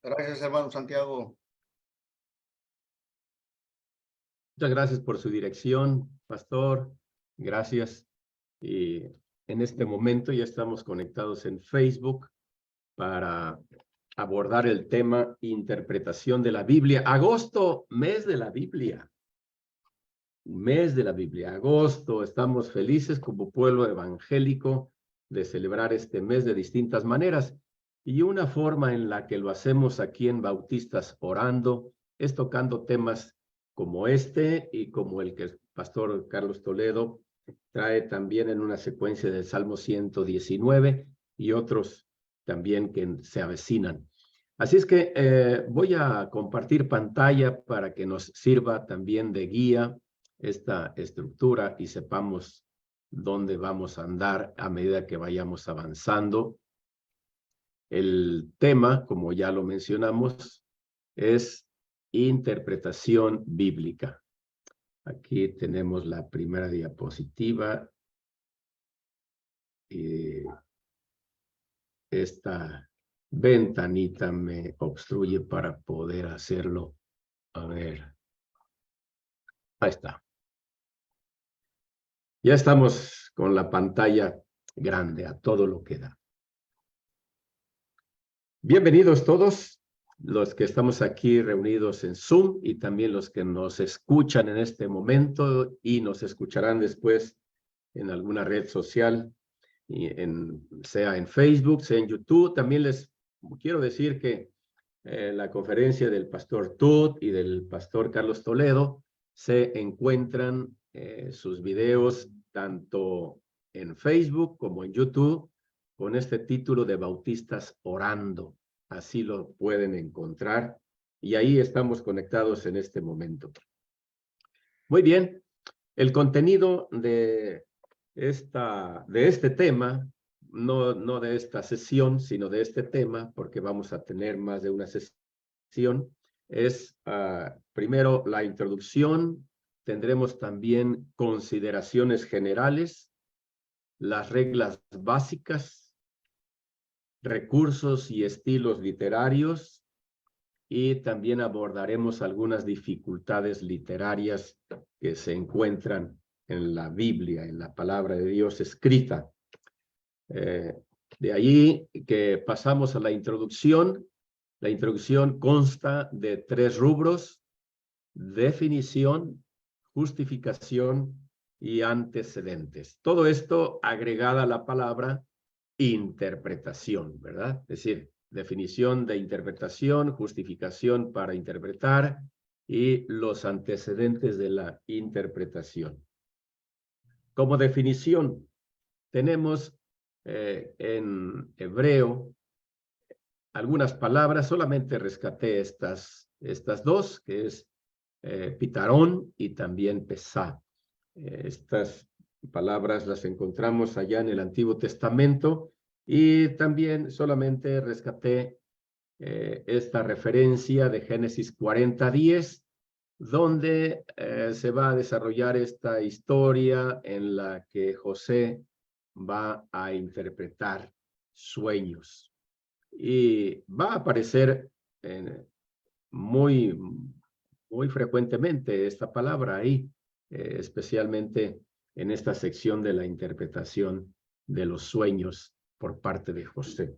Gracias, hermano Santiago. Muchas gracias por su dirección, pastor. Gracias. Y en este momento ya estamos conectados en Facebook para abordar el tema interpretación de la Biblia. Agosto, mes de la Biblia. Mes de la Biblia. Agosto, estamos felices como pueblo evangélico de celebrar este mes de distintas maneras. Y una forma en la que lo hacemos aquí en Bautistas Orando es tocando temas como este y como el que el pastor Carlos Toledo trae también en una secuencia del Salmo 119 y otros también que se avecinan. Así es que voy a compartir pantalla para que nos sirva también de guía esta estructura y sepamos dónde vamos a andar a medida que vayamos avanzando. El tema, como ya lo mencionamos, es interpretación bíblica. Aquí tenemos la primera diapositiva. Esta ventanita me obstruye para poder hacerlo. A ver. Ahí está. Ya estamos con la pantalla grande a todo lo que da. Bienvenidos todos los que estamos aquí reunidos en Zoom y también los que nos escuchan en este momento y nos escucharán después en alguna red social, sea en Facebook, sea en YouTube. También les quiero decir que la conferencia del pastor Tut y del pastor Carlos Toledo se encuentran sus videos tanto en Facebook como en YouTube con este título de Bautistas Orando. Así lo pueden encontrar y ahí estamos conectados en este momento. Muy bien, el contenido de este tema, no de esta sesión, sino de este tema, porque vamos a tener más de una sesión, es primero la introducción, tendremos también consideraciones generales, las reglas básicas, recursos y estilos literarios, y también abordaremos algunas dificultades literarias que se encuentran en la Biblia, en la palabra de Dios escrita. De allí que pasamos a la introducción. La introducción consta de 3 rubros: definición, justificación y antecedentes. Todo esto agregada a la palabra interpretación, ¿verdad? Es decir, definición de interpretación, justificación para interpretar y los antecedentes de la interpretación. Como definición, tenemos en hebreo algunas palabras, solamente rescaté estas dos, que es pitarón y también pesá. Estas palabras las encontramos allá en el Antiguo Testamento y también solamente rescaté esta referencia de Génesis 40:10, donde se va a desarrollar esta historia en la que José va a interpretar sueños. Y va a aparecer muy frecuentemente esta palabra ahí, especialmente en esta sección de la interpretación de los sueños por parte de José.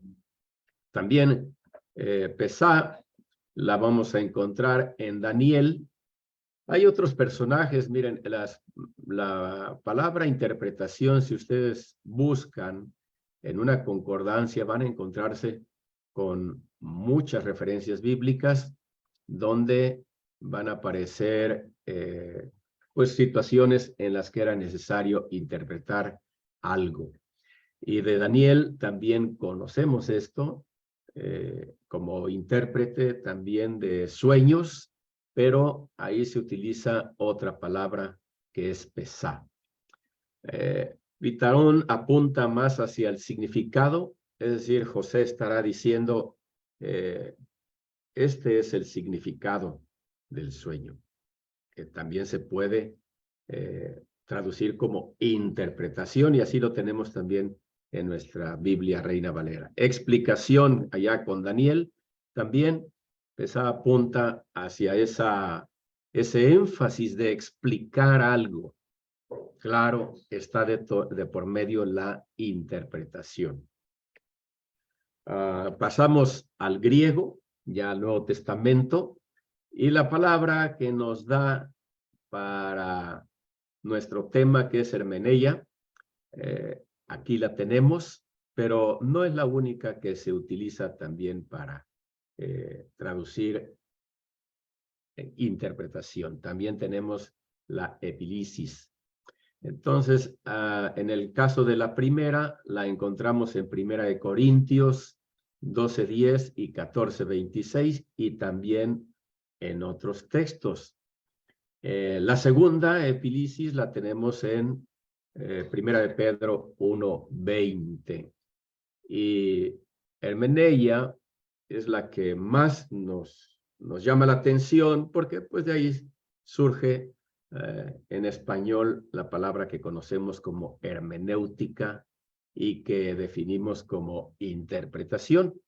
También pesá la vamos a encontrar en Daniel. Hay otros personajes, miren, la palabra interpretación, si ustedes buscan en una concordancia, van a encontrarse con muchas referencias bíblicas donde van a aparecer pues situaciones en las que era necesario interpretar algo. Y de Daniel también conocemos esto como intérprete también de sueños, pero ahí se utiliza otra palabra que es pesá. Pitarón apunta más hacia el significado, es decir, José estará diciendo, este es el significado del sueño, que también se puede traducir como interpretación, y así lo tenemos también en nuestra Biblia Reina Valera. Explicación allá con Daniel, también esa apunta hacia ese énfasis de explicar algo. Claro, está de por medio la interpretación. Pasamos al griego, ya al Nuevo Testamento, y la palabra que nos da para nuestro tema, que es hermeneia, aquí la tenemos, pero no es la única que se utiliza también para traducir interpretación. También tenemos la epilisis. Entonces, en el caso de la primera, la encontramos en 1 Corintios 12:10 y 14:26, y también en otros textos. La segunda, epilisis, la tenemos en 1 Pedro 1:20. Y hermeneia es la que más nos llama la atención, porque pues de ahí surge en español la palabra que conocemos como hermenéutica y que definimos como interpretación.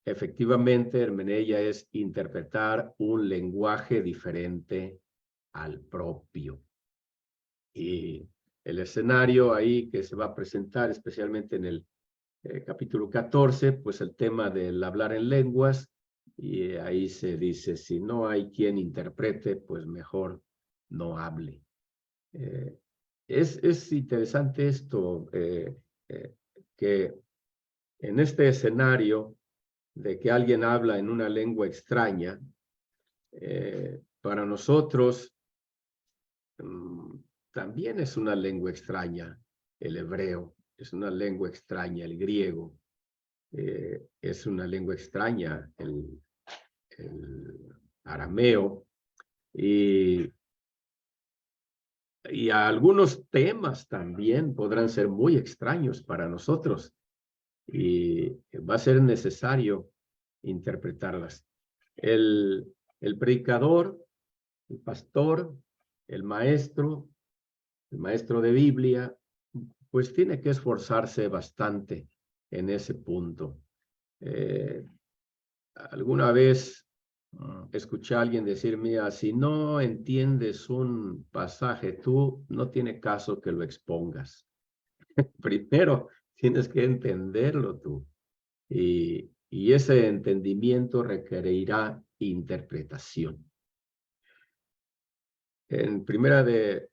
Efectivamente, hermeneia es interpretar un lenguaje diferente al propio. Y el escenario ahí que se va a presentar, especialmente en el capítulo 14, pues el tema del hablar en lenguas, y ahí se dice, si no hay quien interprete, pues mejor no hable. Es interesante esto, que en este escenario de que alguien habla en una lengua extraña, para nosotros también es una lengua extraña el hebreo, es una lengua extraña el griego, es una lengua extraña el arameo, y algunos temas también podrán ser muy extraños para nosotros, y va a ser necesario interpretarlas. El predicador, el pastor, el maestro de Biblia, pues tiene que esforzarse bastante en ese punto. Alguna vez escuché a alguien decir, mira, si no entiendes un pasaje, tú no tiene caso que lo expongas. Primero tienes que entenderlo tú. Y ese entendimiento requerirá interpretación. En primera de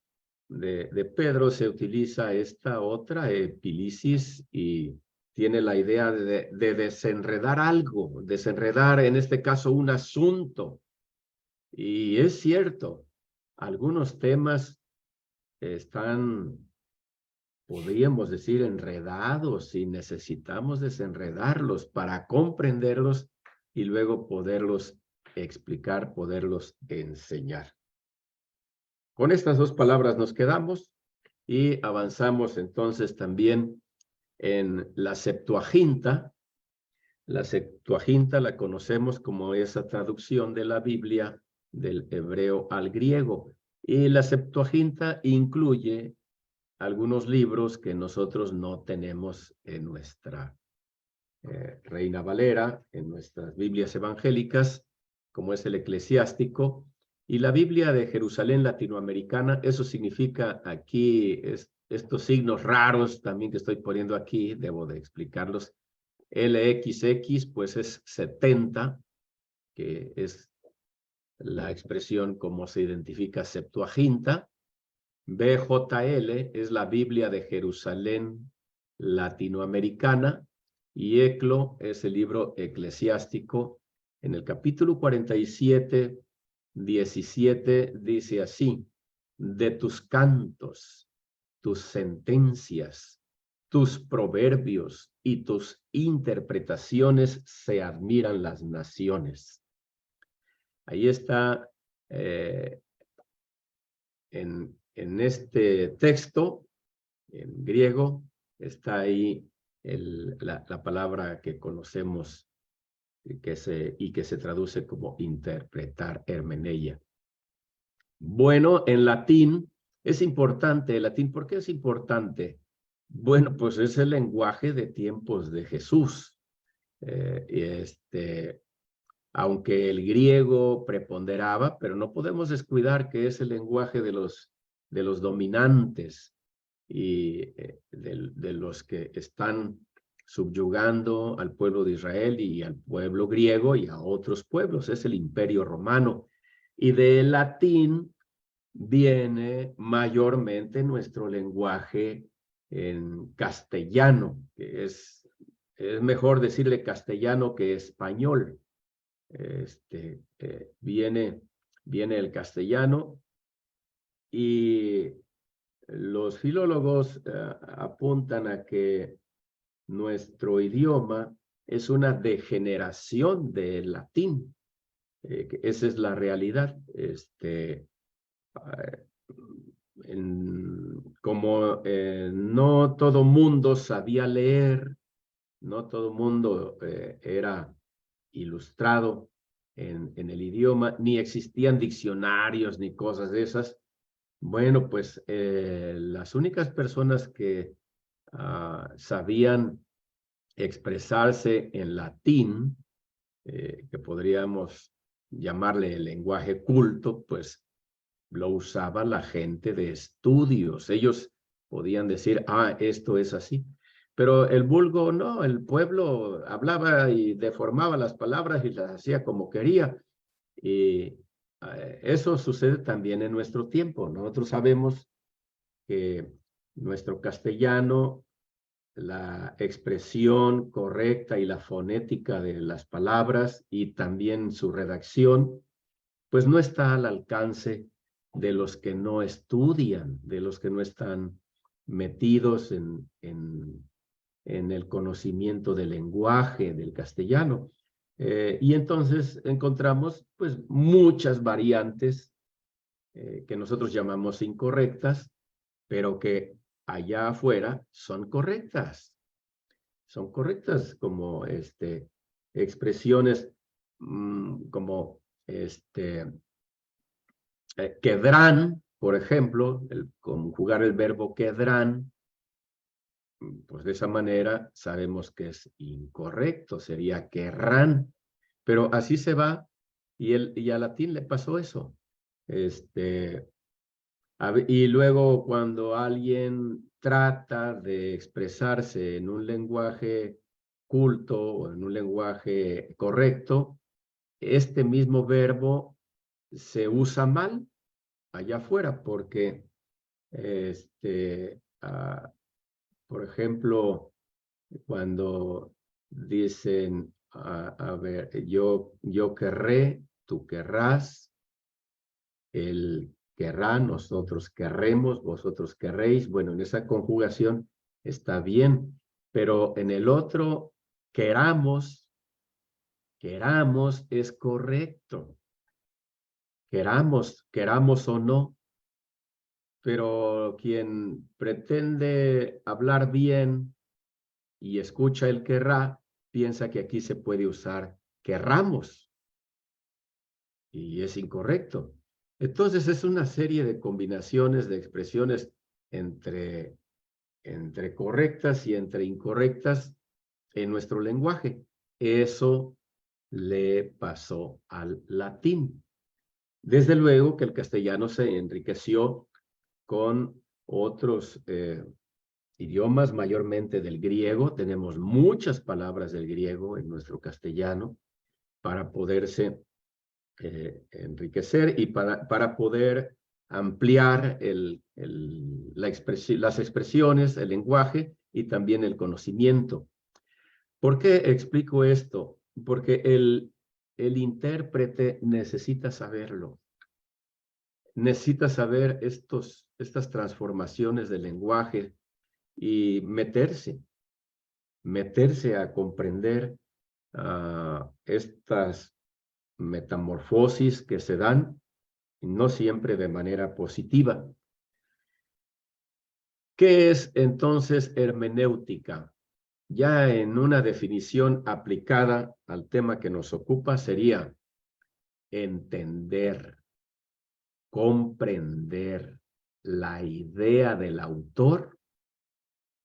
Pedro se utiliza esta otra epilisis, y tiene la idea de desenredar algo, desenredar en este caso un asunto. Y es cierto, algunos temas están, podríamos decir, enredados, y necesitamos desenredarlos para comprenderlos y luego poderlos explicar, poderlos enseñar. Con estas dos palabras nos quedamos y avanzamos entonces también en la Septuaginta. La Septuaginta la conocemos como esa traducción de la Biblia del hebreo al griego. Y la Septuaginta incluye algunos libros que nosotros no tenemos en nuestra Reina Valera, en nuestras Biblias evangélicas, como es el Eclesiástico, y la Biblia de Jerusalén latinoamericana. Eso significa aquí, estos signos raros también que estoy poniendo aquí, debo de explicarlos. LXX, pues es 70, que es la expresión como se identifica Septuaginta. BJL es la Biblia de Jerusalén latinoamericana, y ECLO es el libro eclesiástico. En el capítulo 47, 17 dice así: de tus cantos, tus sentencias, tus proverbios y tus interpretaciones se admiran las naciones. Ahí está en este texto, en griego, está ahí la palabra que conocemos y que se traduce como interpretar, hermeneia. Bueno, en latín es importante. ¿El latín por qué es importante? Bueno, pues es el lenguaje de tiempos de Jesús. aunque el griego preponderaba, pero no podemos descuidar que es el lenguaje de los dominantes y de los que están subyugando al pueblo de Israel y al pueblo griego y a otros pueblos. Es el Imperio Romano. Y del latín viene mayormente nuestro lenguaje en castellano, que es mejor decirle castellano que español. Viene el castellano y los filólogos apuntan a que nuestro idioma es una degeneración del latín. Esa es la realidad. Como no todo mundo sabía leer, no todo mundo era ilustrado en el idioma, ni existían diccionarios ni cosas de esas. Bueno, pues las únicas personas que sabían expresarse en latín, que podríamos llamarle el lenguaje culto, pues lo usaba la gente de estudios. Ellos podían decir, esto es así. Pero el vulgo no, el pueblo hablaba y deformaba las palabras y las hacía como quería. Y eso sucede también en nuestro tiempo. Nosotros sabemos que nuestro castellano, la expresión correcta y la fonética de las palabras y también su redacción, pues no está al alcance de los que no estudian, de los que no están metidos en el conocimiento del lenguaje, del castellano. Y entonces encontramos pues muchas variantes que nosotros llamamos incorrectas, pero que allá afuera son correctas. Son correctas como expresiones como quedarán, por ejemplo, conjugar el verbo quedarán, pues de esa manera sabemos que es incorrecto, sería querrán, pero así se va y al latín le pasó eso. Y luego cuando alguien trata de expresarse en un lenguaje culto o en un lenguaje correcto, este mismo verbo se usa mal allá afuera porque, por ejemplo, cuando dicen, a ver, yo querré, tú querrás, él querrá, nosotros querremos, vosotros querréis. Bueno, en esa conjugación está bien, pero en el otro, queramos es correcto. Queramos o no, pero quien pretende hablar bien y escucha el querrá, piensa que aquí se puede usar querramos y es incorrecto. Entonces es una serie de combinaciones de expresiones entre correctas y entre incorrectas en nuestro lenguaje. Eso le pasó al latín. Desde luego que el castellano se enriqueció con otros idiomas, mayormente del griego. Tenemos muchas palabras del griego en nuestro castellano para poderse enriquecer y para poder ampliar las expresiones, el lenguaje y también el conocimiento. ¿Por qué explico esto? Porque el intérprete necesita saberlo. Necesita saber estas transformaciones del lenguaje y meterse a comprender estas metamorfosis que se dan, no siempre de manera positiva. ¿Qué es entonces hermenéutica? Ya en una definición aplicada al tema que nos ocupa sería entender, comprender la idea del autor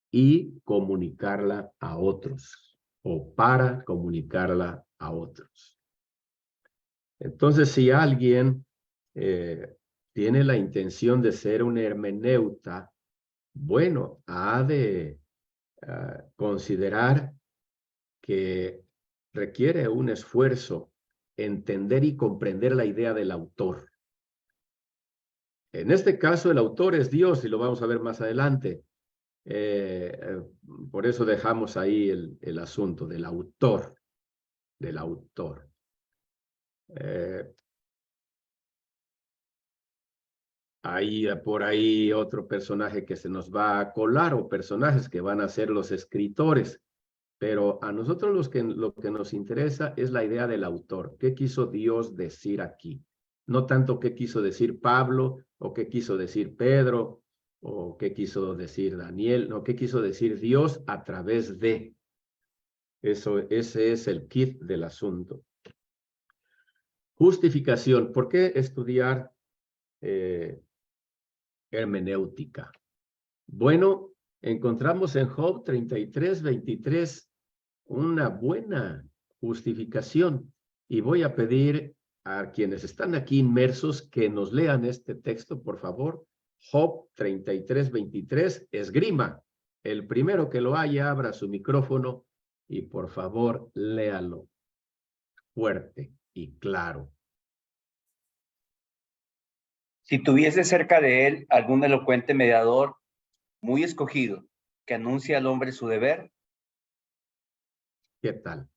y comunicarla a otros o para comunicarla a otros. Entonces, si alguien tiene la intención de ser un hermeneuta, bueno, ha de considerar que requiere un esfuerzo entender y comprender la idea del autor. En este caso, el autor es Dios, y lo vamos a ver más adelante. Por eso dejamos ahí el asunto del autor, del autor. Hay por ahí otro personaje que se nos va a colar, o personajes que van a ser los escritores. Pero a nosotros lo que nos interesa es la idea del autor. ¿Qué quiso Dios decir aquí? No tanto qué quiso decir Pablo, o qué quiso decir Pedro, o qué quiso decir Daniel, no, qué quiso decir Dios a través de. Ese es el kit del asunto. Justificación. ¿Por qué estudiar hermenéutica? Bueno, encontramos en Job 33:23 una buena justificación, y voy a pedir a quienes están aquí inmersos que nos lean este texto, por favor. Job 33:23, esgrima. El primero que lo haya, abra su micrófono y por favor léalo fuerte y claro. Si tuviese cerca de él algún elocuente mediador muy escogido que anuncia al hombre su deber. ¿Qué tal?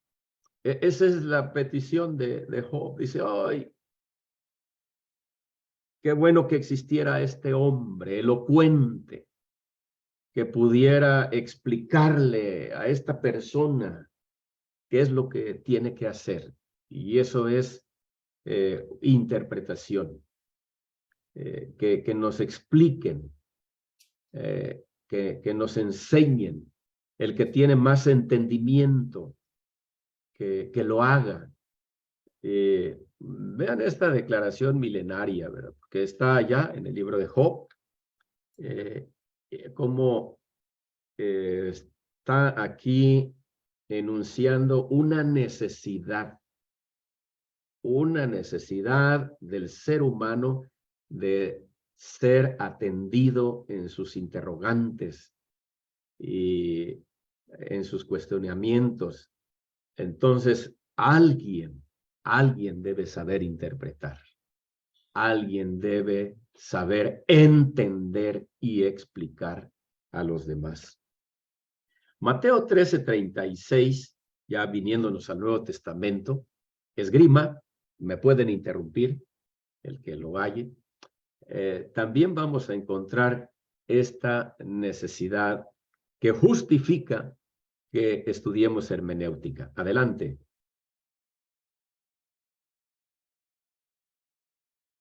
Esa es la petición de Job. Dice, ¡ay! Qué bueno que existiera este hombre elocuente que pudiera explicarle a esta persona qué es lo que tiene que hacer. Y eso es interpretación. Que nos expliquen, que nos enseñen. El que tiene más entendimiento, que lo haga. Vean esta declaración milenaria, ¿verdad? Que está allá en el libro de Job, como está aquí enunciando una necesidad del ser humano de ser atendido en sus interrogantes y en sus cuestionamientos. Entonces, alguien debe saber interpretar. Alguien debe saber entender y explicar a los demás. Mateo 13:36, ya viniéndonos al Nuevo Testamento, esgrima, me pueden interrumpir, el que lo haya. También vamos a encontrar esta necesidad que justifica que estudiemos hermenéutica. Adelante.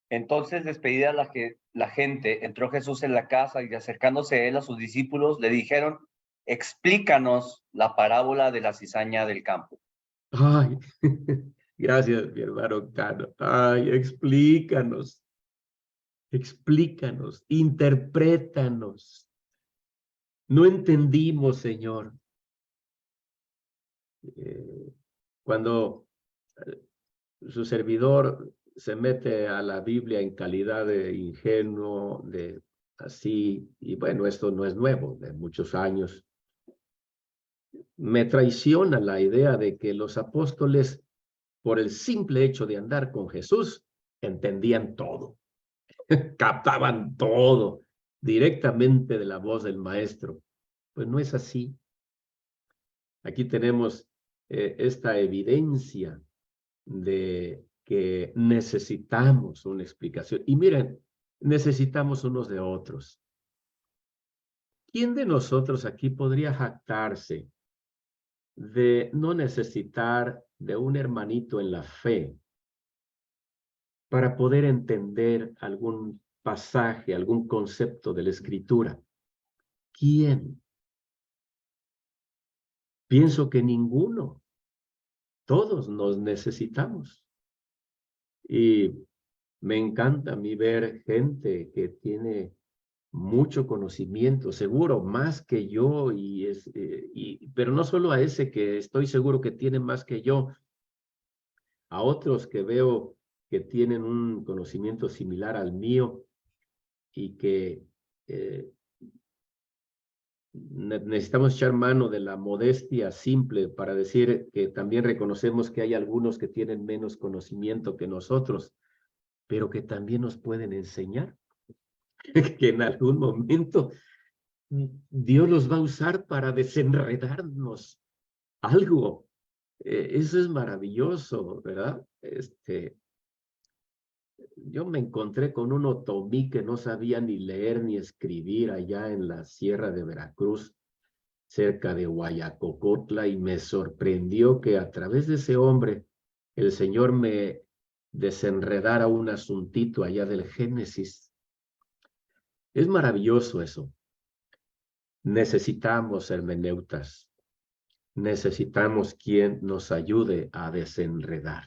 Entonces, despedida la gente, entró Jesús en la casa y acercándose a él a sus discípulos, le dijeron, explícanos la parábola de la cizaña del campo. Ay, gracias, mi hermano Cano. Ay, explícanos, interprétanos. No entendimos, Señor. Cuando su servidor se mete a la Biblia en calidad de ingenuo, de así, y bueno, esto no es nuevo, de muchos años, me traiciona la idea de que los apóstoles, por el simple hecho de andar con Jesús, entendían todo, captaban todo directamente de la voz del maestro. Pues no es así. Aquí tenemos esta evidencia de que necesitamos una explicación. Y miren, necesitamos unos de otros. ¿Quién de nosotros aquí podría jactarse de no necesitar de un hermanito en la fe para poder entender algún pasaje, algún concepto de la Escritura? ¿Quién? Pienso que ninguno. Todos nos necesitamos. Y me encanta a mí ver gente que tiene mucho conocimiento, seguro más que yo, pero no solo a ese que estoy seguro que tiene más que yo, a otros que veo que tienen un conocimiento similar al mío y que necesitamos echar mano de la modestia simple para decir que también reconocemos que hay algunos que tienen menos conocimiento que nosotros, pero que también nos pueden enseñar, que en algún momento Dios los va a usar para desenredarnos algo. Eso es maravilloso, ¿verdad? Yo me encontré con un otomí que no sabía ni leer ni escribir allá en la Sierra de Veracruz, cerca de Guayacocotla, y me sorprendió que a través de ese hombre el Señor me desenredara un asuntito allá del Génesis. Es maravilloso eso. Necesitamos hermeneutas. Necesitamos quien nos ayude a desenredar.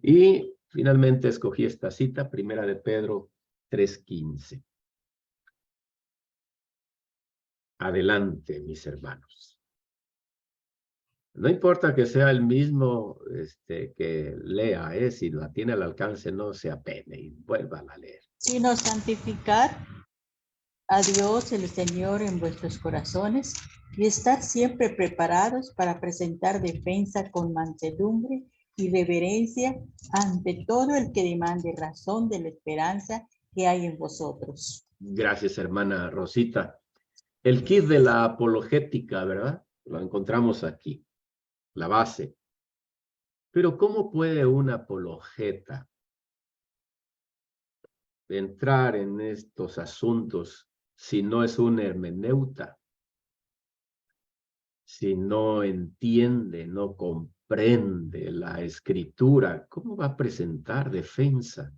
Y finalmente escogí esta cita, Primera de Pedro 3:15. Adelante, mis hermanos. No importa que sea el mismo que lea, si la tiene al alcance, no se apene y vuelva a leer. Sino santificar a Dios el Señor en vuestros corazones y estar siempre preparados para presentar defensa con mansedumbre y reverencia ante todo el que demande razón de la esperanza que hay en vosotros. Gracias, hermana Rosita. El kit de la apologética, ¿verdad? Lo encontramos aquí, la base. Pero ¿cómo puede un apologeta entrar en estos asuntos si no es un hermeneuta? Si no entiende, no comprende la escritura, ¿cómo va a presentar defensa?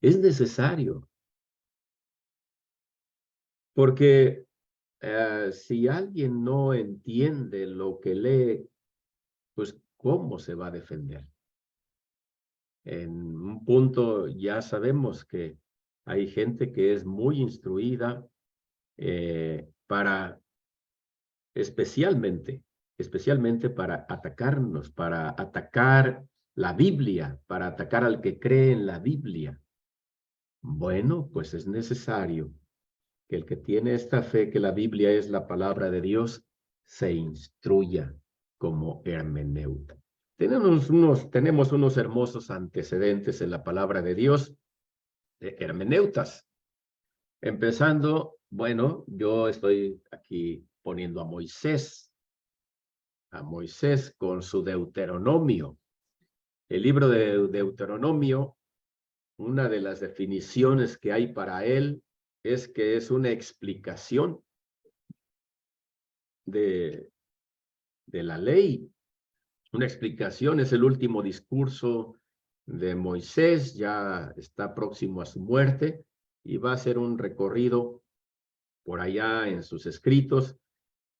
Es necesario. Porque si alguien no entiende lo que lee, pues ¿cómo se va a defender? En un punto ya sabemos que hay gente que es muy instruida especialmente para atacarnos, para atacar la Biblia, para atacar al que cree en la Biblia. Bueno, pues es necesario que el que tiene esta fe que la Biblia es la palabra de Dios se instruya como hermeneuta. Tenemos unos hermosos antecedentes en la palabra de Dios de hermeneutas. Empezando, bueno, yo estoy aquí poniendo a Moisés con su Deuteronomio. El libro de Deuteronomio, una de las definiciones que hay para él es que es una explicación de la ley. Una explicación, es el último discurso de Moisés, ya está próximo a su muerte y va a hacer un recorrido por allá en sus escritos,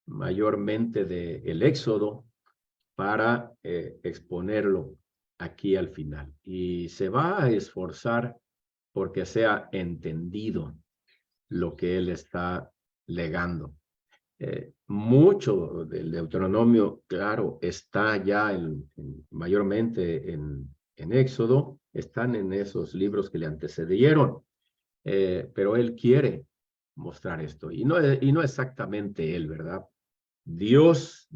mayormente del Éxodo, para exponerlo aquí al final. Y se va a esforzar porque sea entendido lo que él está legando. Mucho del Deuteronomio, claro, está ya mayormente en Éxodo, están en esos libros que le antecedieron, pero él quiere mostrar esto, y no exactamente él, ¿verdad? Dios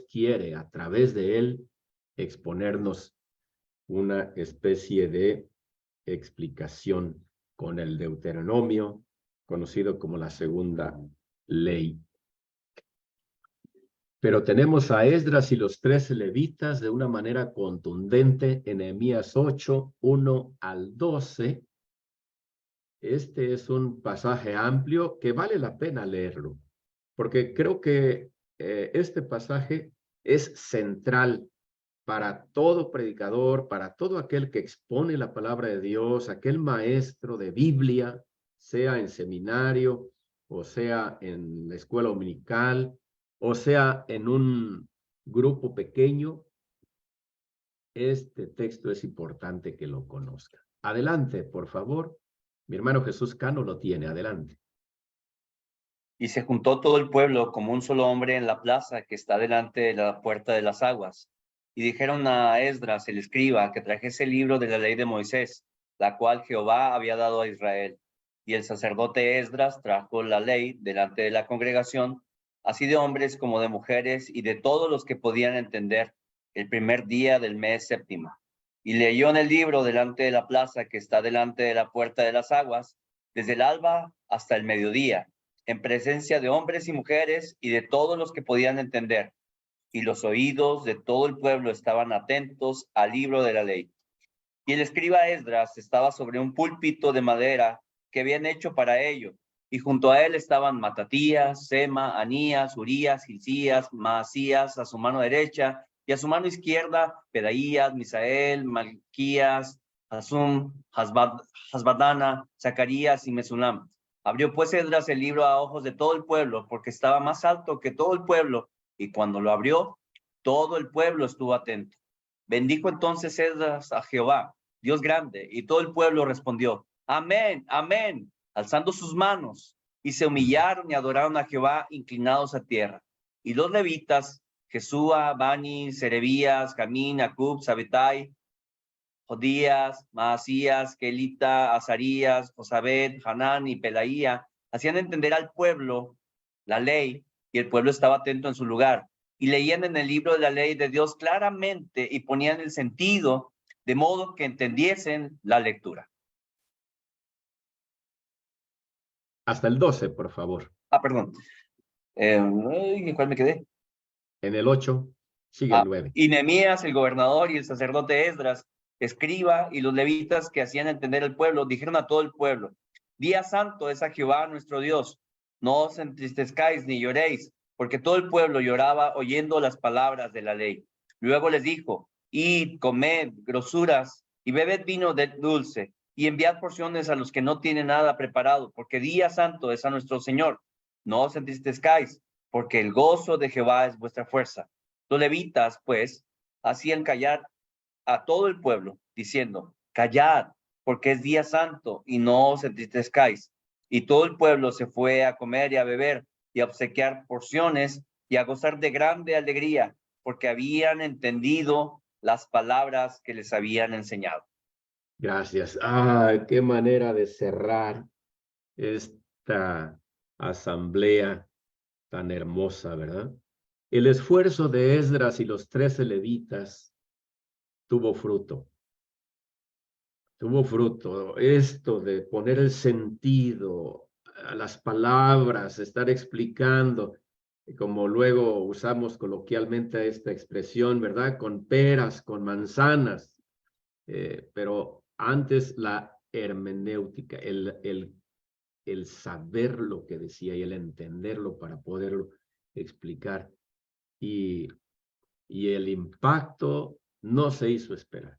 quiere a través de él exponernos una especie de explicación con el Deuteronomio, conocido como la segunda ley. Pero tenemos a Esdras y los 13 levitas de una manera contundente en Nehemías 8, 1 al 12. Este es un pasaje amplio que vale la pena leerlo, porque creo que este pasaje es central para todo predicador, para todo aquel que expone la palabra de Dios, aquel maestro de Biblia, sea en seminario, o sea en la escuela dominical, o sea en un grupo pequeño. Este texto es importante que lo conozca. Adelante, por favor. Mi hermano Jesús Cano lo tiene. Adelante. Y se juntó todo el pueblo como un solo hombre en la plaza que está delante de la puerta de las aguas. y dijeron a Esdras, el escriba, que trajese el libro de la ley de Moisés, la cual Jehová había dado a Israel. Y el sacerdote Esdras trajo la ley delante de la congregación, así de hombres como de mujeres y de todos los que podían entender, el primer día del mes séptimo. Y leyó en el libro delante de la plaza que está delante de la puerta de las aguas, desde el alba hasta el mediodía, en presencia de hombres y mujeres y de todos los que podían entender. Y los oídos de todo el pueblo estaban atentos al libro de la ley. Y el escriba Esdras estaba sobre un púlpito de madera que habían hecho para ello, y junto a él estaban Matatías, Sema, Anías, Urías, Hilcías, Maasías a su mano derecha, y a su mano izquierda Pedaías, Misael, Malquías, Hasum, Hasbadana, Zacarías y Mesulam. Abrió pues Esdras el libro a ojos de todo el pueblo, porque estaba más alto que todo el pueblo, y cuando lo abrió, todo el pueblo estuvo atento. Bendijo entonces Esdras a Jehová, Dios grande, y todo el pueblo respondió, amén, amén, alzando sus manos, y se humillaron y adoraron a Jehová inclinados a tierra. Y los levitas, Jesúa, Bani, Serebías, Jamín, Acub, Sabetai, Jodías, Maasías, Kelita, Azarías, Josabed, Hanán y Pelaía, hacían entender al pueblo la ley, y el pueblo estaba atento en su lugar. Y leían en el libro de la ley de Dios claramente y ponían el sentido de modo que entendiesen la lectura. Hasta el 12, por favor. Perdón. ¿En cuál me quedé? En el 8, sigue el 9. Y Nehemías, el gobernador, y el sacerdote Esdras, escriba, y los levitas que hacían entender al pueblo, dijeron a todo el pueblo, día santo es a Jehová nuestro Dios, no os entristezcáis ni lloréis, porque todo el pueblo lloraba oyendo las palabras de la ley. Luego les dijo, id, comed grosuras, y bebed vino dulce, y enviad porciones a los que no tienen nada preparado, porque día santo es a nuestro Señor. No os entristezcáis, porque el gozo de Jehová es vuestra fuerza. Los levitas, pues, hacían callar a todo el pueblo, diciendo, callad, porque es día santo, y no os entristezcáis. Y todo el pueblo se fue a comer y a beber, y a obsequiar porciones, y a gozar de grande alegría, porque habían entendido las palabras que les habían enseñado. Gracias. Qué manera de cerrar esta asamblea tan hermosa, ¿verdad? El esfuerzo de Esdras y los 13 levitas tuvo fruto. Tuvo fruto. Esto de poner el sentido a las palabras, estar explicando, como luego usamos coloquialmente esta expresión, ¿verdad? Con peras, con manzanas. Pero antes la hermenéutica, el saber lo que decía y el entenderlo para poderlo explicar. Y el impacto no se hizo esperar.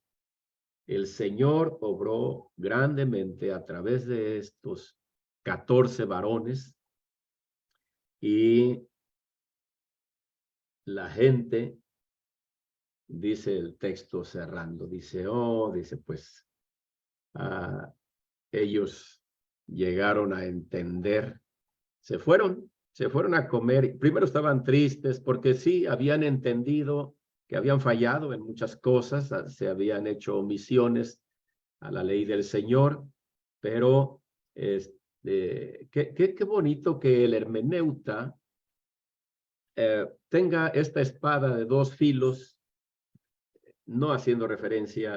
El Señor obró grandemente a través de estos 14 varones y la gente, dice el texto cerrando, dice, pues, ellos llegaron a entender, se fueron a comer. Primero estaban tristes porque sí, habían entendido que habían fallado en muchas cosas, se habían hecho omisiones a la ley del Señor, pero qué bonito que el hermeneuta tenga esta espada de dos filos, no haciendo referencia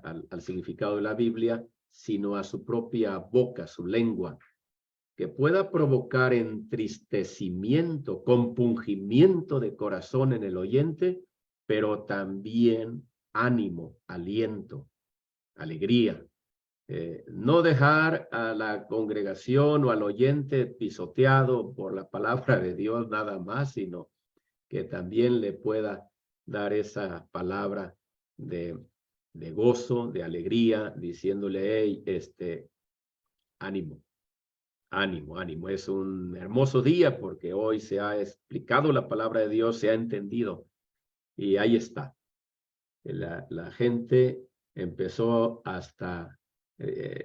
al significado de la Biblia, sino a su propia boca, su lengua, que pueda provocar entristecimiento, compungimiento de corazón en el oyente, pero también ánimo, aliento, alegría. No dejar a la congregación o al oyente pisoteado por la palabra de Dios nada más, sino que también le pueda dar esa palabra de gozo, de alegría, diciéndole, hey, ánimo, ánimo, ánimo. Es un hermoso día porque hoy se ha explicado la palabra de Dios, se ha entendido y ahí está. La gente empezó hasta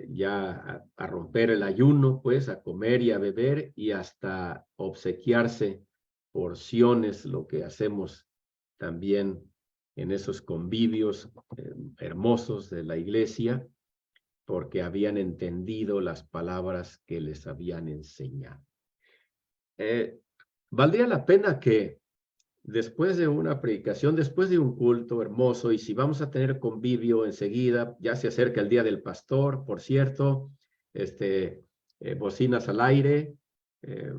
ya a romper el ayuno, pues a comer y a beber y hasta obsequiarse porciones, lo que hacemos también en esos convivios hermosos de la iglesia, porque habían entendido las palabras que les habían enseñado. Valdría la pena que después de una predicación, después de un culto hermoso, y si vamos a tener convivio enseguida, ya se acerca el Día del Pastor, por cierto, bocinas al aire,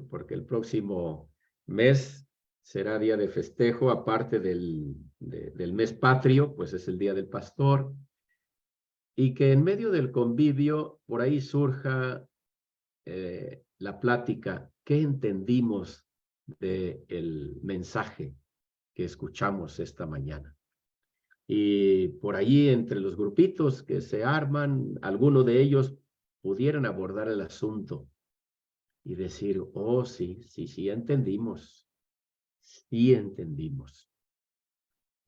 porque el próximo mes será día de festejo, aparte del mes patrio, pues es el Día del Pastor, y que en medio del convivio, por ahí surja la plática, ¿qué entendimos del mensaje que escuchamos esta mañana? Y por ahí entre los grupitos que se arman, alguno de ellos pudieran abordar el asunto y decir, oh, sí, entendimos. Sí entendimos.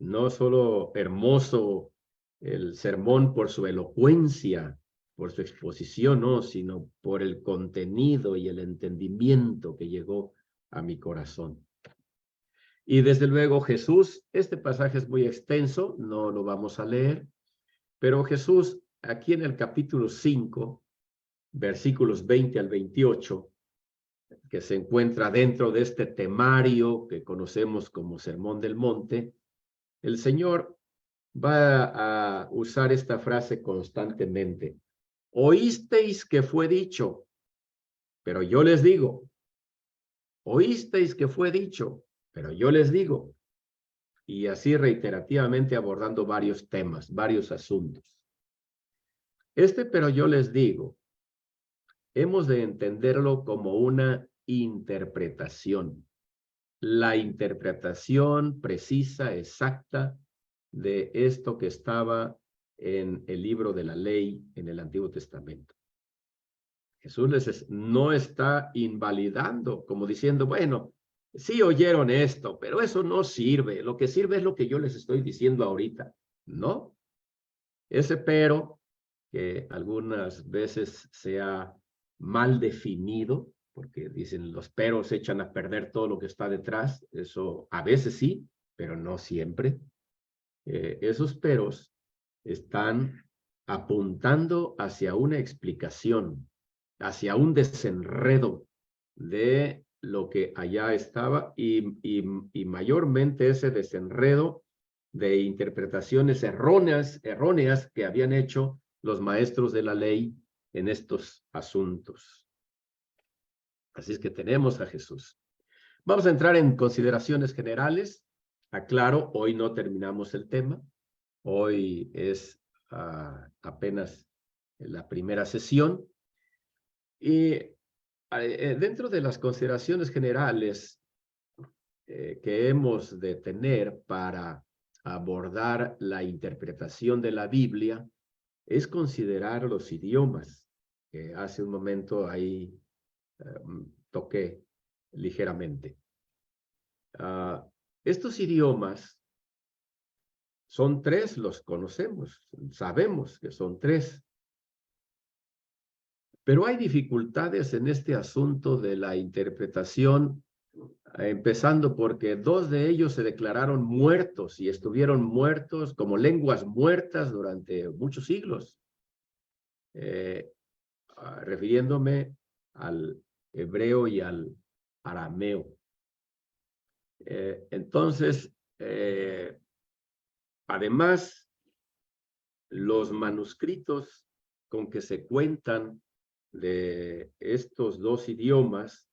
No solo hermoso el sermón por su elocuencia, por su exposición, no, sino por el contenido y el entendimiento que llegó a mi corazón. Y desde luego Jesús, este pasaje es muy extenso, no lo vamos a leer, pero Jesús aquí en el capítulo 5, versículos 20 al 28, que se encuentra dentro de este temario que conocemos como Sermón del Monte, el Señor va a usar esta frase constantemente. Oísteis que fue dicho, pero yo les digo. Oísteis que fue dicho, pero yo les digo. Y así reiterativamente abordando varios temas, varios asuntos. Pero yo les digo, hemos de entenderlo como una interpretación. La interpretación precisa, exacta, de esto que estaba en el libro de la ley en el Antiguo Testamento. Jesús no está invalidando, como diciendo, bueno, sí oyeron esto, pero eso no sirve. Lo que sirve es lo que yo les estoy diciendo ahorita. No. Ese pero, que algunas veces se ha mal definido, porque dicen los peros echan a perder todo lo que está detrás. Eso a veces sí, pero no siempre. Esos peros están apuntando hacia una explicación, hacia un desenredo de lo que allá estaba y mayormente ese desenredo de interpretaciones erróneas que habían hecho los maestros de la ley en estos asuntos. Así es que tenemos a Jesús. Vamos a entrar en consideraciones generales. Aclaro, hoy no terminamos el tema. Hoy es apenas la primera sesión. Y dentro de las consideraciones generales que hemos de tener para abordar la interpretación de la Biblia, es considerar los idiomas, que hace un momento ahí toqué ligeramente. Estos idiomas son tres, los conocemos, sabemos que son tres. Pero hay dificultades en este asunto de la interpretación, empezando porque dos de ellos se declararon muertos y estuvieron muertos como lenguas muertas durante muchos siglos. Refiriéndome al hebreo y al arameo. Entonces, además, los manuscritos con que se cuentan de estos dos idiomas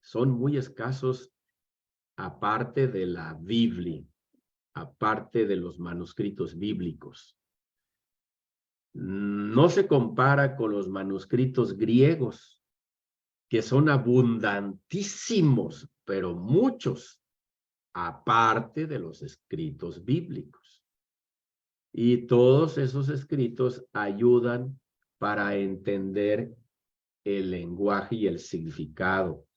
son muy escasos, aparte de la Biblia, aparte de los manuscritos bíblicos. No se compara con los manuscritos griegos, que son abundantísimos, pero muchos, aparte de los escritos bíblicos. Y todos esos escritos ayudan para entender el lenguaje y el significado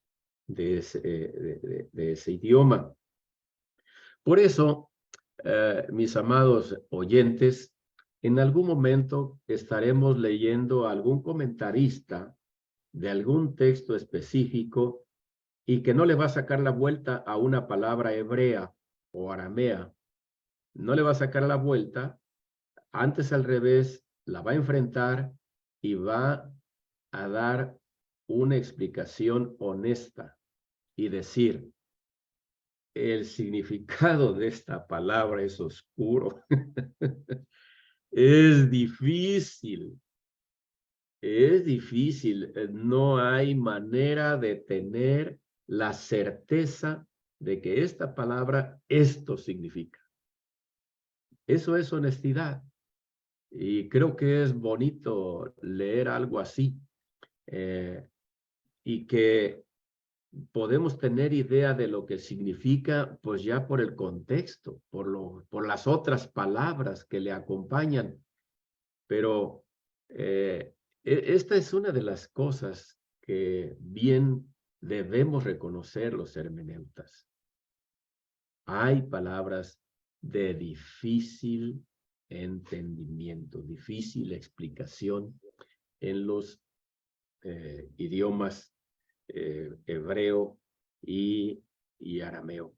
de ese idioma. Por eso, mis amados oyentes, en algún momento estaremos leyendo a algún comentarista de algún texto específico y que no le va a sacar la vuelta a una palabra hebrea o aramea, no le va a sacar la vuelta, antes al revés, la va a enfrentar y va a dar una explicación honesta y decir, el significado de esta palabra es oscuro. Es difícil. Es difícil. No hay manera de tener la certeza de que esta palabra esto significa. Eso es honestidad. Y creo que es bonito leer algo así. Y que podemos tener idea de lo que significa, pues ya por el contexto, por las otras palabras que le acompañan. Pero esta es una de las cosas que bien debemos reconocer los hermeneutas. Hay palabras de difícil entendimiento, difícil explicación en los idiomas hebreo y arameo.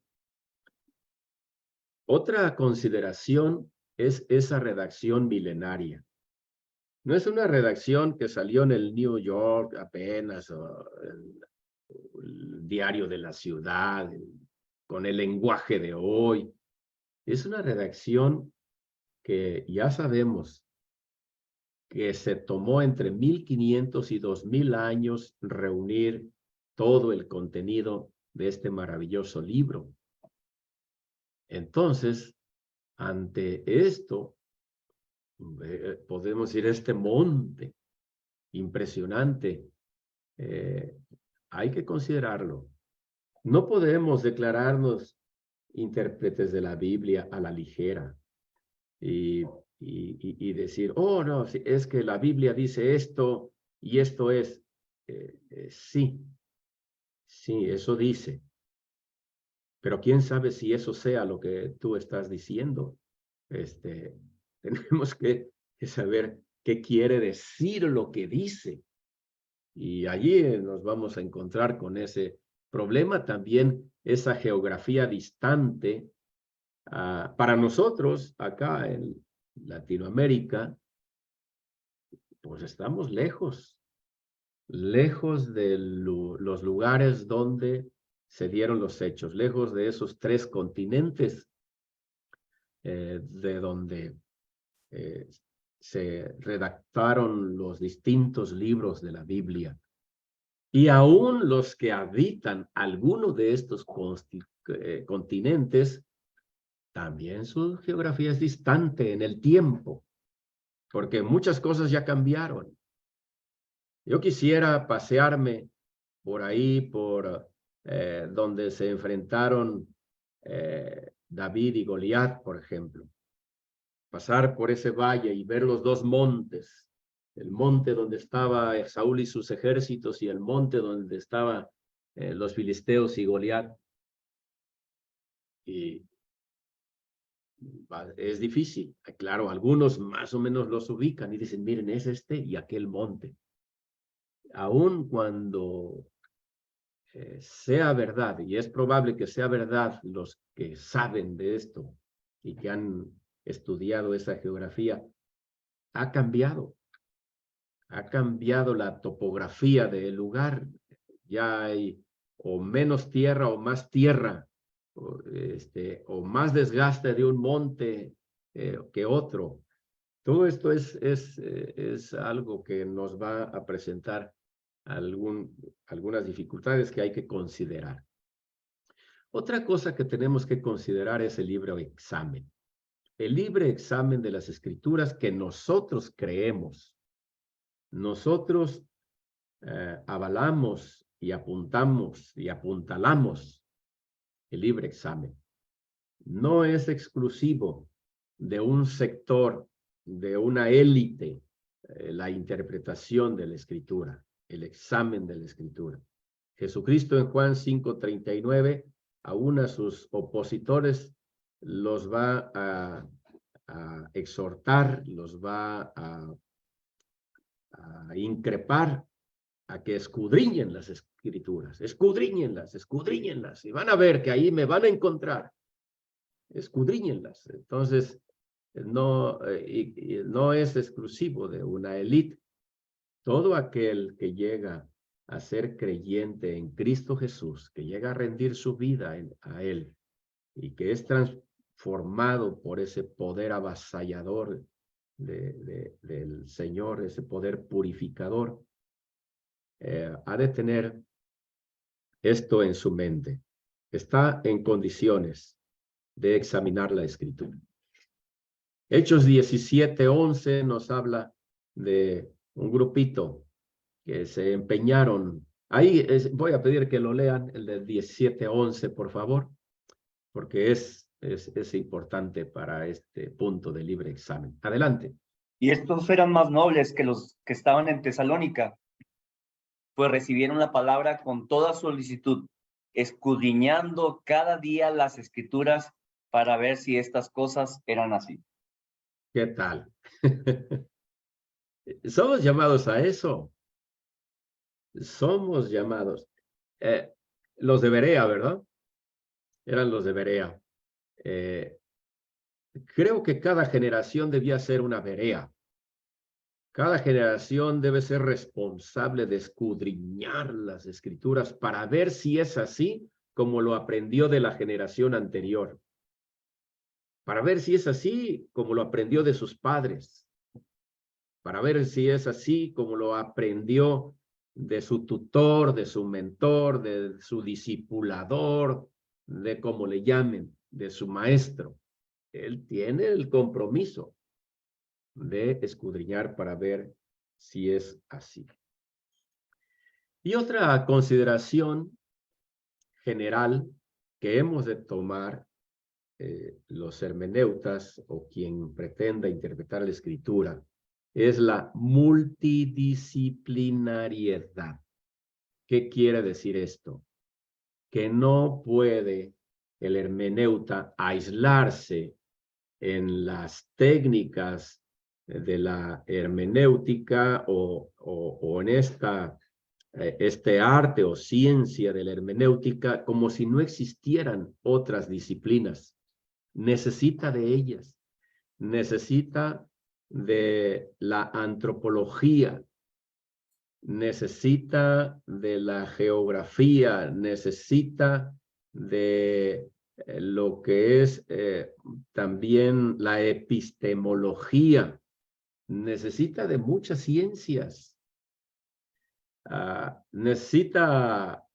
Otra consideración es esa redacción milenaria. No es una redacción que salió en el New York apenas, o el diario de la ciudad, con el lenguaje de hoy. Es una redacción que ya sabemos que se tomó entre 1500 y 2000 años reunir todo el contenido de este maravilloso libro. Entonces, ante esto, podemos decir, este monte impresionante, hay que considerarlo. No podemos declararnos intérpretes de la Biblia a la ligera y decir, oh, no, es que la Biblia dice esto y esto es. Sí, eso dice. Pero quién sabe si eso sea lo que tú estás diciendo. Tenemos que saber qué quiere decir lo que dice. Y allí nos vamos a encontrar con ese problema también, esa geografía distante. Para nosotros, acá en Latinoamérica, pues estamos lejos de los lugares donde se dieron los hechos, lejos de esos 3 continentes de donde se redactaron los distintos libros de la Biblia. Y aún los que habitan alguno de estos continentes, también su geografía es distante en el tiempo, porque muchas cosas ya cambiaron. Yo quisiera pasearme por ahí, por donde se enfrentaron David y Goliat, por ejemplo. Pasar por ese valle y ver los 2 montes, el monte donde estaba Saúl y sus ejércitos y el monte donde estaban los filisteos y Goliat. Y es difícil. Claro, algunos más o menos los ubican y dicen, miren, es este y aquel monte. Aun cuando sea verdad, y es probable que sea verdad, los que saben de esto y que han estudiado esa geografía, ha cambiado la topografía del lugar. Ya hay o menos tierra o más tierra, o más desgaste de un monte que otro. Todo esto es algo que nos va a presentar algunas dificultades que hay que considerar. Otra cosa que tenemos que considerar es el libre examen. El libre examen de las Escrituras que nosotros creemos. Nosotros avalamos y apuntamos y apuntalamos el libre examen. No es exclusivo de un sector, de una élite, la interpretación de la Escritura, el examen de la Escritura. Jesucristo en Juan 5:39, aún a sus opositores los va a exhortar, los va a increpar a que escudriñen las Escrituras, escudriñenlas, y van a ver que ahí me van a encontrar. escudriñenlas. Entonces, no, no es exclusivo de una élite. Todo aquel que llega a ser creyente en Cristo Jesús, que llega a rendir su vida a Él y que es transformado por ese poder avasallador del Señor, ese poder purificador, ha de tener esto en su mente. Está en condiciones de examinar la Escritura. Hechos 17:11 nos habla de un grupito que se empeñaron. Ahí voy a pedir que lo lean, el de 17:11, por favor, porque es importante para este punto de libre examen. Adelante. Y estos eran más nobles que los que estaban en Tesalónica, pues recibieron la palabra con toda solicitud, escudriñando cada día las Escrituras para ver si estas cosas eran así. ¿Qué tal? Somos llamados a eso. Somos llamados. Los de Berea, ¿verdad? Eran los de Berea. Creo que cada generación debía ser una Berea. Cada generación debe ser responsable de escudriñar las Escrituras para ver si es así como lo aprendió de la generación anterior. Para ver si es así como lo aprendió de sus padres. Para ver si es así como lo aprendió de su tutor, de su mentor, de su discipulador, de como le llamen, de su maestro. Él tiene el compromiso de escudriñar para ver si es así. Y otra consideración general que hemos de tomar los hermeneutas o quien pretenda interpretar la Escritura es la multidisciplinariedad. ¿Qué quiere decir esto? Que no puede el hermeneuta aislarse en las técnicas de la hermenéutica o en este arte o ciencia de la hermenéutica como si no existieran otras disciplinas. Necesita de ellas, necesita de la antropología, necesita de la geografía, necesita de lo que es también la epistemología, necesita de muchas ciencias, necesita,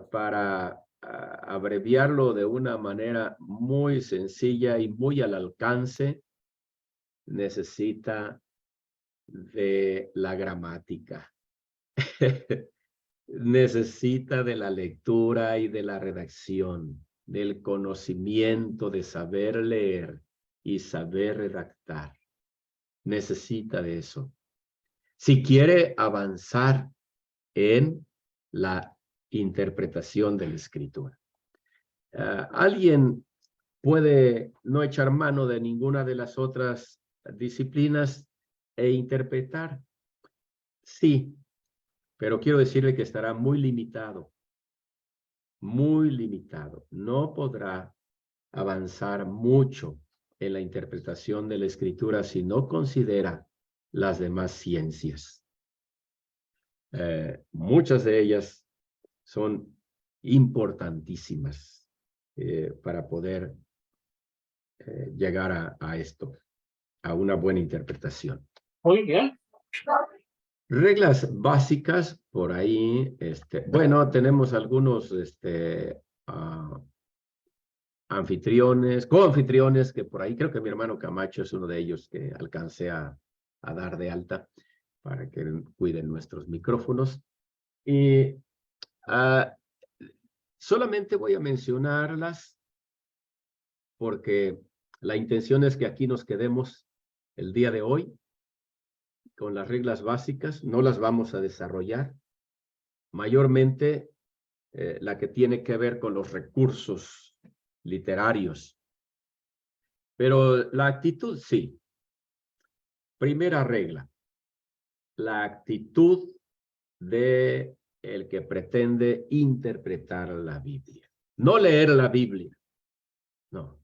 para abreviarlo de una manera muy sencilla y muy al alcance, necesita de la gramática. Necesita de la lectura y de la redacción, del conocimiento de saber leer y saber redactar. Necesita de eso. Si quiere avanzar en la interpretación de la Escritura. Alguien puede no echar mano de ninguna de las otras disciplinas e interpretar. Sí, pero quiero decirle que estará muy limitado. Muy limitado. No podrá avanzar mucho en la interpretación de la Escritura si no considera las demás ciencias. Muchas de ellas son importantísimas para poder llegar a esto, a una buena interpretación. Muy bien. Reglas básicas por ahí, bueno, tenemos algunos anfitriones, coanfitriones, que por ahí creo que mi hermano Camacho es uno de ellos que alcancé a dar de alta para que cuiden nuestros micrófonos. Y solamente voy a mencionarlas porque la intención es que aquí nos quedemos el día de hoy con las reglas básicas, no las vamos a desarrollar. Mayormente la que tiene que ver con los recursos literarios. Pero la actitud, sí. Primera regla. La actitud de el que pretende interpretar la Biblia. No leer la Biblia, No.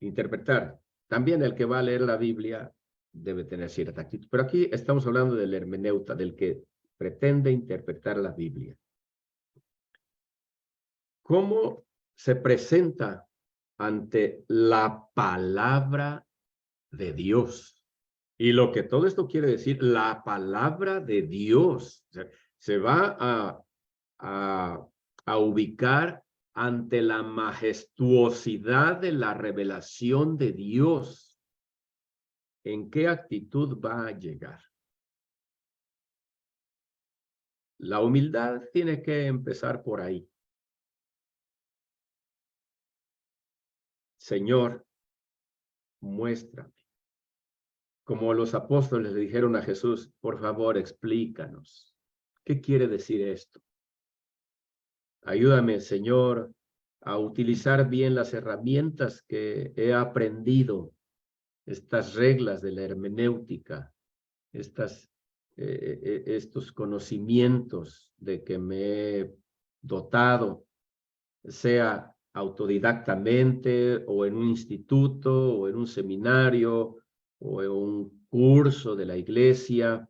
Interpretar. También el que va a leer la Biblia debe tener cierta actitud. Pero aquí estamos hablando del hermeneuta, del que pretende interpretar la Biblia. ¿Cómo se presenta ante la palabra de Dios? Y lo que todo esto quiere decir, la palabra de Dios. O sea, se va a ubicar ante la majestuosidad de la revelación de Dios. ¿En qué actitud va a llegar? La humildad tiene que empezar por ahí. Señor, muéstrame. Como los apóstoles le dijeron a Jesús, por favor, explícanos. ¿Qué quiere decir esto? Ayúdame, Señor, a utilizar bien las herramientas que he aprendido, estas reglas de la hermenéutica, estos conocimientos de que me he dotado, sea autodidactamente o en un instituto o en un seminario o en un curso de la iglesia.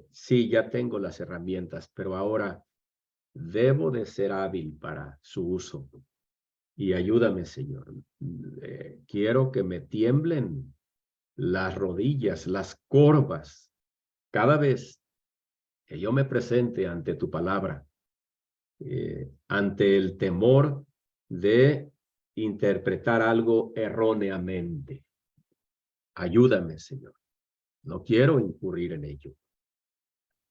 Sí, ya tengo las herramientas, pero ahora debo de ser hábil para su uso. Y ayúdame, Señor. Quiero que me tiemblen las rodillas, las corvas, cada vez que yo me presente ante tu palabra, ante el temor de interpretar algo erróneamente. Ayúdame, Señor. No quiero incurrir en ello.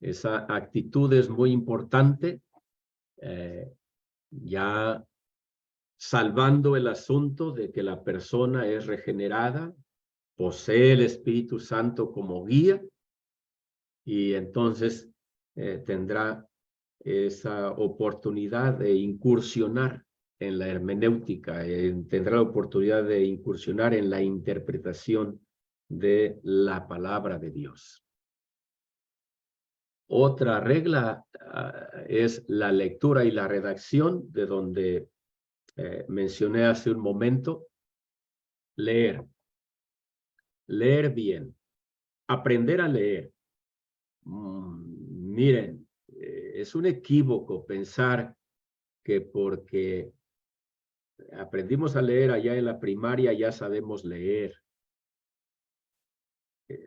Esa actitud es muy importante, ya salvando el asunto de que la persona es regenerada, posee el Espíritu Santo como guía, y entonces tendrá esa oportunidad de incursionar en la hermenéutica, tendrá la oportunidad de incursionar en la interpretación de la palabra de Dios. Otra regla es la lectura y la redacción, de donde mencioné hace un momento. Leer. Leer bien. Aprender a leer. Miren, es un equívoco pensar que porque aprendimos a leer allá en la primaria ya sabemos leer.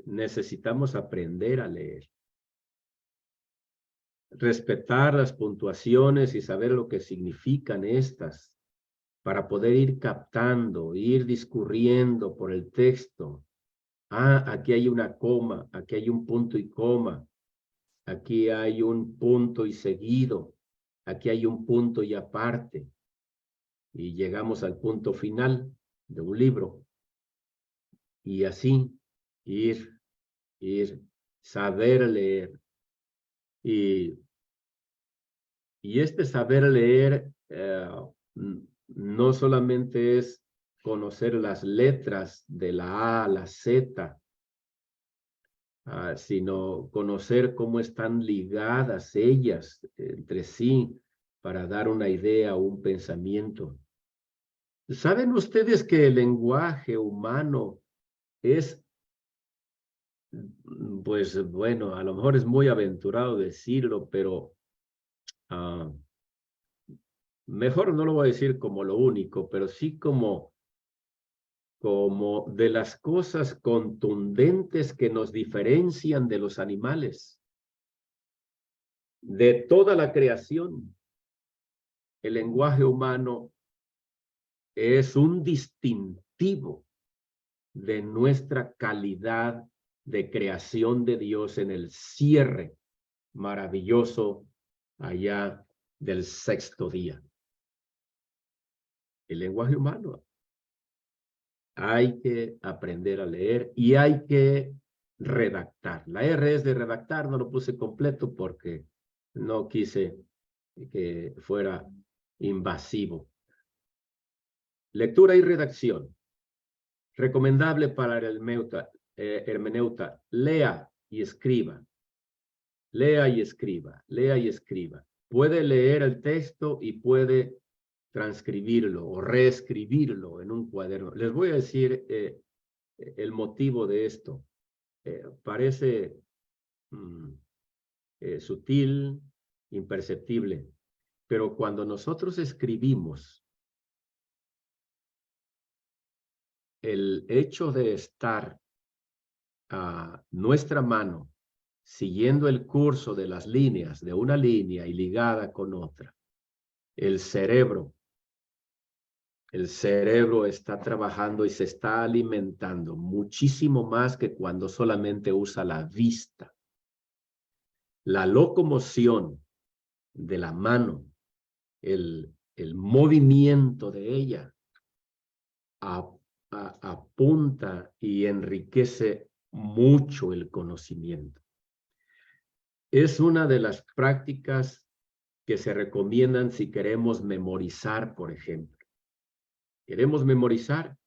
Necesitamos aprender a leer. Respetar las puntuaciones y saber lo que significan estas para poder ir captando, ir discurriendo por el texto. Ah, aquí hay una coma, aquí hay un punto y coma, aquí hay un punto y seguido, aquí hay un punto y aparte. Y llegamos al punto final de un libro. Y así ir, saber leer. Y este saber leer no solamente es conocer las letras de la A a la Z, sino conocer cómo están ligadas ellas entre sí para dar una idea o un pensamiento. ¿Saben ustedes que el lenguaje humano es, pues bueno, a lo mejor es muy aventurado decirlo, pero mejor no lo voy a decir como lo único, pero sí como de las cosas contundentes que nos diferencian de los animales? De toda la creación, el lenguaje humano es un distintivo de nuestra calidad de creación de Dios en el cierre maravilloso allá del sexto día. El lenguaje humano. Hay que aprender a leer y hay que redactar. La R es de redactar, no lo puse completo porque no quise que fuera invasivo. Lectura y redacción. Recomendable para el hermeneuta. Lea y escriba. Lea y escriba. Lea y escriba. Puede leer el texto y puede transcribirlo o reescribirlo en un cuaderno. Les voy a decir el motivo de esto. Parece sutil, imperceptible, pero cuando nosotros escribimos, el hecho de estar a nuestra mano siguiendo el curso de las líneas de una línea y ligada con otra, el cerebro está trabajando y se está alimentando muchísimo más que cuando solamente usa la vista. La locomoción de la mano, el movimiento de ella apunta y enriquece mucho el conocimiento. Es una de las prácticas que se recomiendan si queremos memorizar, por ejemplo. ¿Queremos memorizar?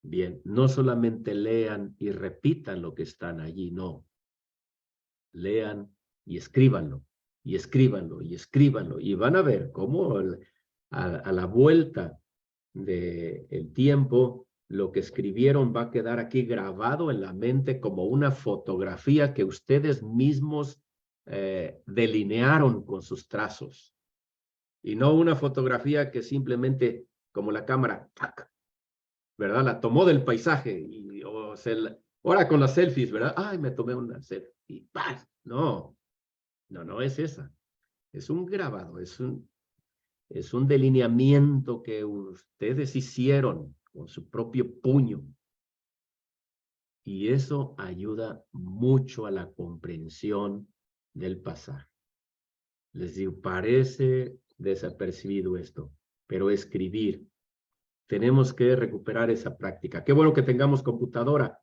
Bien, no solamente lean y repitan lo que están allí, no. Lean y escríbanlo, y escríbanlo, y escríbanlo. Y van a ver cómo a la vuelta del tiempo, lo que escribieron va a quedar aquí grabado en la mente como una fotografía que ustedes mismos delinearon con sus trazos. Y no una fotografía que simplemente, como la cámara, ¡tac!, ¿verdad? La tomó del paisaje. Ahora con las selfies, ¿verdad? Ay, me tomé una selfie. ¡Paz! No, no es esa. Es un grabado, es un delineamiento que ustedes hicieron con su propio puño. Y eso ayuda mucho a la comprensión del pasado. Les digo, parece desapercibido esto, pero escribir, tenemos que recuperar esa práctica. Qué bueno que tengamos computadora,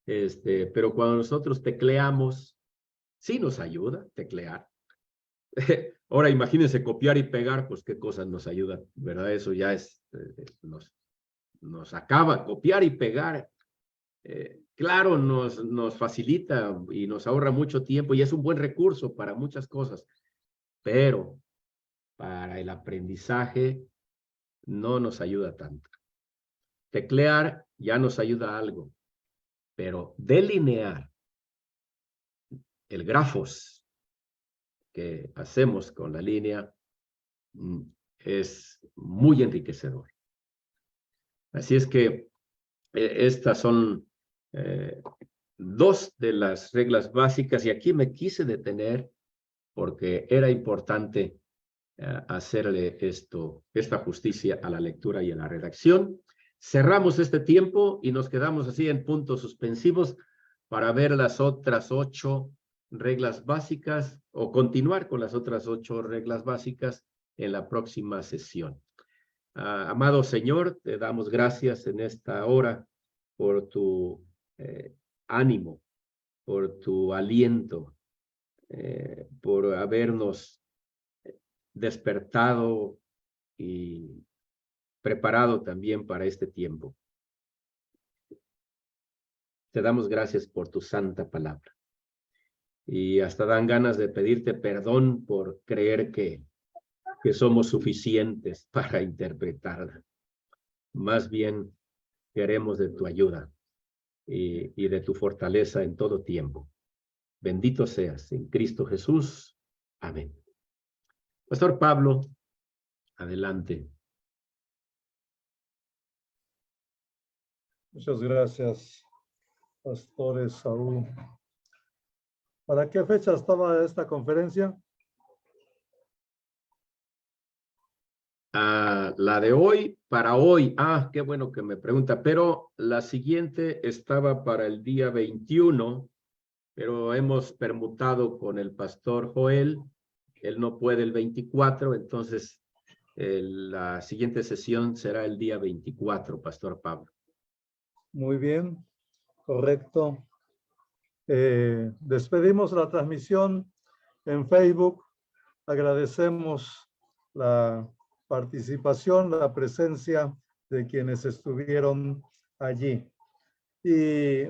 pero cuando nosotros tecleamos, sí nos ayuda teclear. Ahora imagínense copiar y pegar, pues qué cosas nos ayuda, ¿verdad? Eso ya nos acaba. Copiar y pegar, claro, nos facilita y nos ahorra mucho tiempo y es un buen recurso para muchas cosas, pero para el aprendizaje no nos ayuda tanto. Teclear ya nos ayuda a algo, pero delinear el grafos que hacemos con la línea es muy enriquecedor. Así es que estas son dos de las reglas básicas y aquí me quise detener porque era importante hacerle esta justicia a la lectura y a la redacción. Cerramos este tiempo y nos quedamos así en puntos suspensivos para ver las otras 8 reglas básicas o continuar con las otras 8 reglas básicas en la próxima sesión. Amado Señor, te damos gracias en esta hora por tu ánimo, por tu aliento, por habernos despertado y preparado también para este tiempo. Te damos gracias por tu santa palabra. Y hasta dan ganas de pedirte perdón por creer que somos suficientes para interpretarla. Más bien queremos de tu ayuda y de tu fortaleza en todo tiempo. Bendito seas en Cristo Jesús. Amén. Pastor Pablo, adelante. Muchas gracias, Pastor Esaú. ¿Para qué fecha estaba esta conferencia? La de hoy, para hoy. Qué bueno que me pregunta, pero la siguiente estaba para el día 21, pero hemos permutado con el pastor Joel. Él no puede el 24, entonces la siguiente sesión será el día 24, Pastor Pablo. Muy bien, correcto. Despedimos la transmisión en Facebook. Agradecemos la participación, la presencia de quienes estuvieron allí. Y